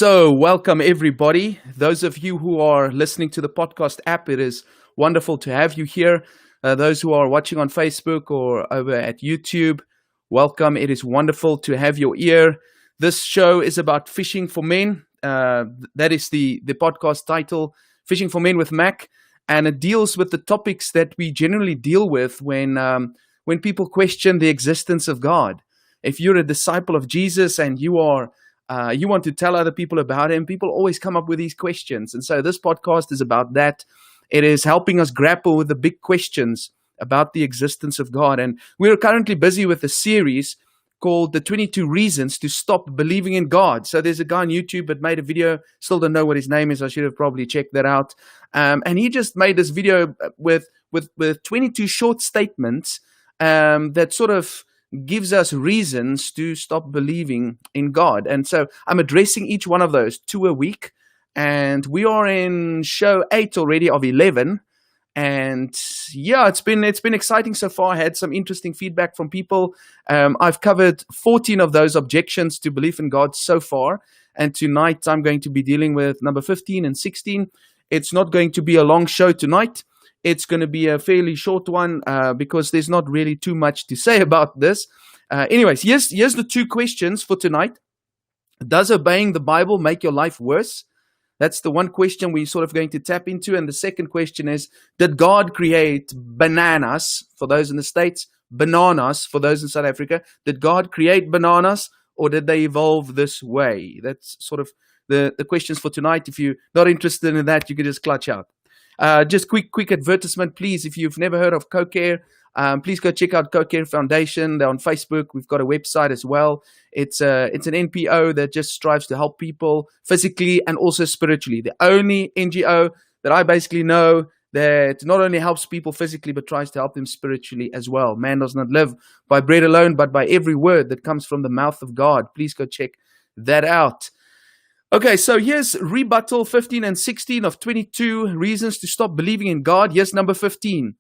So, welcome everybody. Those of you who are listening to the podcast app, it is wonderful to have you here. Those who are watching on Facebook or over at YouTube, welcome. It is wonderful to have your ear. This show is about fishing for men. That is the podcast title, Fishing for Men with Mac, and it deals with the topics that we generally deal with when people question the existence of God. If you're a disciple of Jesus and you want to tell other people about him, people always come up with these questions. And so this podcast is about that. It is helping us grapple with the big questions about the existence of God. And we're currently busy with a series called The 22 Reasons to Stop Believing in God. So there's a guy on YouTube that made a video. Still don't know what his name is. I should have probably checked that out. And he just made this video with 22 short statements that sort of gives us reasons to stop believing in God. And so I'm addressing each one of those 2 a week. And we are in show 8 already of 11. And yeah, it's been exciting so far. I had some interesting feedback from people. I've covered 14 of those objections to belief in God so far. And tonight I'm going to be dealing with number 15 and 16. It's not going to be a long show tonight. It's going to be a fairly short one because there's not really too much to say about this. Anyways, here's the 2 questions for tonight. Does obeying the Bible make your life worse? That's the one question we're sort of going to tap into. And the second question is, did God create bananas for those in the States, bananas for those in South Africa? Did God create bananas or did they evolve this way? That's sort of the questions for tonight. If you're not interested in that, you can just clutch out. Just quick advertisement, please. If you've never heard of CoCare, please go check out CoCare Foundation. They're on Facebook. We've got a website as well. It's an NPO that just strives to help people physically and also spiritually. The only NGO that I basically know that not only helps people physically but tries to help them spiritually as well. Man does not live by bread alone, but by every word that comes from the mouth of God. Please go check that out. Okay, so here's rebuttal 15 and 16 of 22 reasons to stop believing in God. Here's number 15.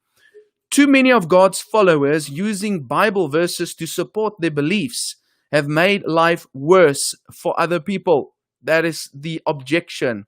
Too many of God's followers using Bible verses to support their beliefs have made life worse for other people. That is the objection.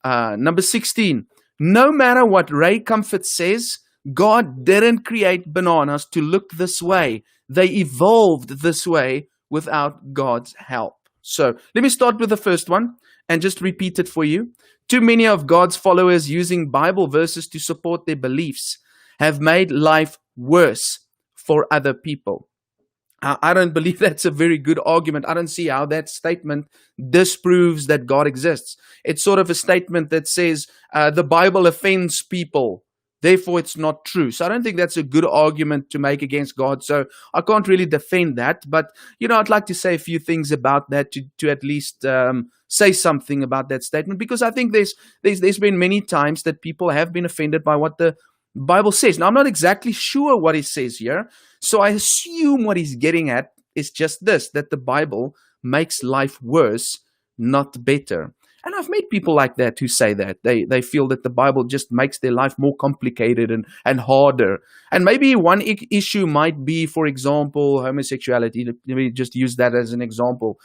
Number 16. No matter what Ray Comfort says, God didn't create bananas to look this way. They evolved this way without God's help. So let me start with the first one and just repeat it for you. Too many of God's followers using Bible verses to support their beliefs have made life worse for other people. I don't believe that's a very good argument. I don't see how that statement disproves that God exists. It's sort of a statement that says the Bible offends people, therefore it's not true. So I don't think that's a good argument to make against God. So I can't really defend that. But, I'd like to say a few things about that to at least say something about that statement. Because I think there's been many times that people have been offended by what the Bible says. Now, I'm not exactly sure what it says here. So I assume what he's getting at is just this, that the Bible makes life worse, not better. And I've met people like that who say that. They feel that the Bible just makes their life more complicated and harder. And maybe one issue might be, for example, homosexuality. Let me just use that as an example.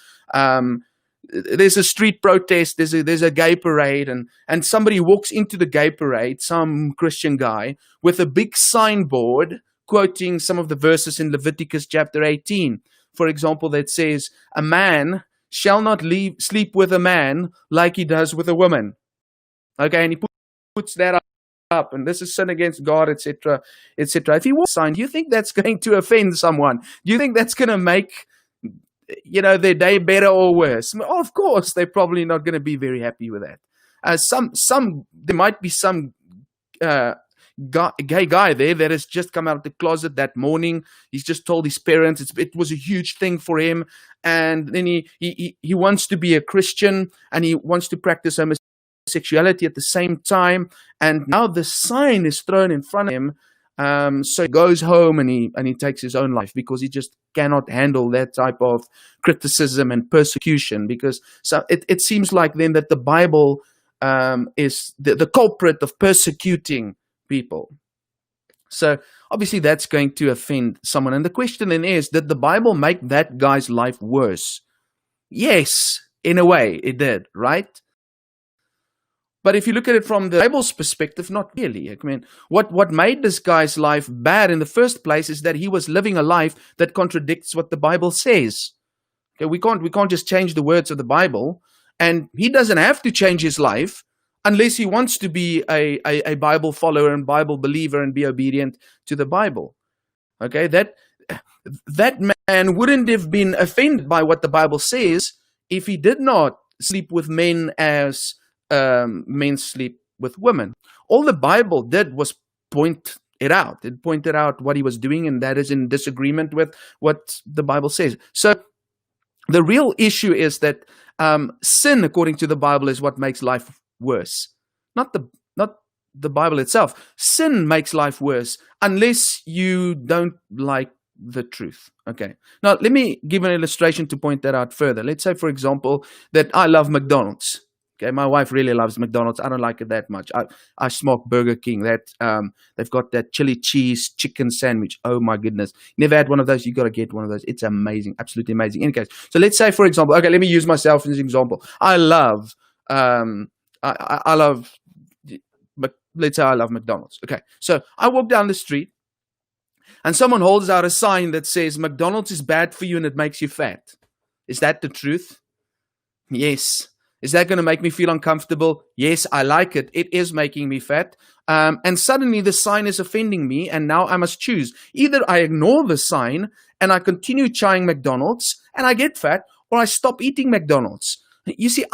There's a street protest, there's a gay parade, and somebody walks into the gay parade, some Christian guy, with a big signboard quoting some of the verses in Leviticus chapter 18. For example, that says, a man shall not sleep with a man like he does with a woman. Okay, and he puts that up, and this is sin against God, etc., etc. If he was signed, do you think that's going to offend someone? Do you think that's going to make their day better or worse? Of course, they're probably not going to be very happy with that. There might be some gay guy there that has just come out of the closet that morning. He's just told his parents it was a huge thing for him, and then he wants to be a Christian and he wants to practice homosexuality at the same time. And now the sign is thrown in front of him. So he goes home and he takes his own life because he just cannot handle that type of criticism and persecution. Because it seems like then that the Bible is the culprit of persecuting people. So obviously that's going to offend someone. And the question then is, did the Bible make that guy's life worse? Yes, In a way, it did, right? But if you look at it from the Bible's perspective, not really. I mean, what made this guy's life bad in the first place is that he was living a life that contradicts what the Bible says. Okay, we can't just change the words of the Bible, and he doesn't have to change his life unless he wants to be a Bible follower and Bible believer and be obedient to the Bible. Okay, that man wouldn't have been offended by what the Bible says if he did not sleep with men as men sleep with women. All the Bible did was point it out. It pointed out what he was doing, and that is in disagreement with what the Bible says. So the real issue is that sin, according to the Bible, is what makes life worse. Not the Bible itself. Sin makes life worse unless you don't like the truth. Okay. Now, let me give an illustration to point that out further. Let's say, for example, that I love McDonald's. Okay, my wife really loves McDonald's. I don't like it that much. I smoke Burger King. They've got that chili cheese chicken sandwich. Oh my goodness! Never had one of those. You got to get one of those. It's amazing, absolutely amazing. In any case, so let's say, for example, okay, let me use myself as an example. I love, I love, let's say I love McDonald's. Okay, so I walk down the street, and someone holds out a sign that says McDonald's is bad for you and it makes you fat. Is that the truth? Yes. Is that going to make me feel uncomfortable? Yes, I like it. It is making me fat. And suddenly the sign is offending me, and now I must choose. Either I ignore the sign and I continue trying McDonald's and I get fat, or I stop eating McDonald's. You see,